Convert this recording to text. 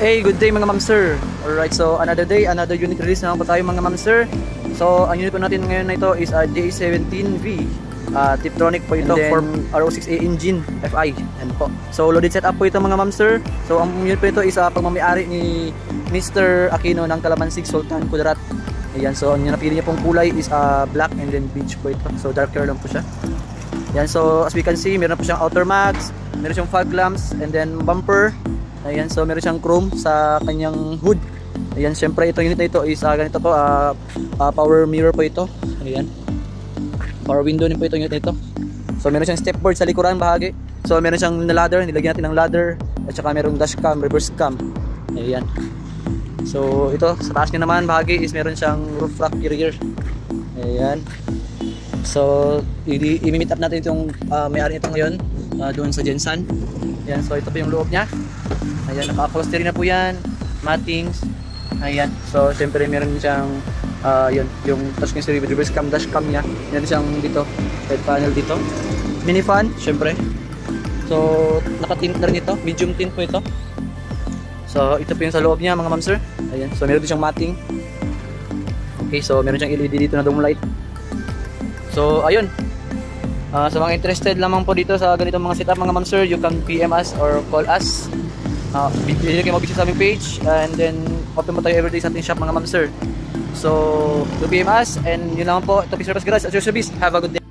Hey, good day mga ma'am sir. Alright, so another day, another unit release naman po tayo mga ma'am sir. So ang unit po natin ngayon na ito is a J17V Tiptronic po ito for RO6A engine FI. Yan po. So loaded setup po ito mga ma'am sir. So ang unit po ito is pagmamayari ni Mr. Aquino ng Calamansig Sultan Kudarat. Ayan, so ang napili niya pong kulay is black and then beige po ito. So darker lang po siya. Yan, so as we can see, meron po siyang outer mags, meron siyang fog lamps and then bumper. Ayan, so meron siyang chrome sa kanyang hood. Ayan, syempre itong unit na ito is ganito po, power mirror po ito. Ayan, power window din po itong unit na ito. So meron siyang stepboard sa likuran bahagi. So meron siyang ladder, nilagyan natin ng ladder. At saka merong dashcam, reverse cam. Ayan. So ito, sa taas niya naman bahagi is meron siyang roof rack rear. Ayan. So i-meet up natin itong may-ari ito ngayon doon sa Jensan. Ayan, so ito po yung loob niya. Ayan, naka-upholstery na po yan, mattings. Ayan, so siyempre meron siyang yun, yung touchscreen sa reverse cam, dash cam niya. Meron siyang dito, head panel dito, mini fan, siyempre. So naka-tint na rin ito, medium tint po ito. So ito po yung sa loob niya mga ma'am sir. Ayan, so meron din siyang matting. Okay, so meron siyang LED dito na dome light. So ayun, sa mga interested lamang po dito sa ganitong mga setup mga ma'am sir, you can PM us or call us. Pwede kayo mag-visit sa aming page and then open mo tayo everyday sa ating shop mga ma'am sir. So, to PM us and yun lang po. Ito po Service Garage at your service. Have a good day.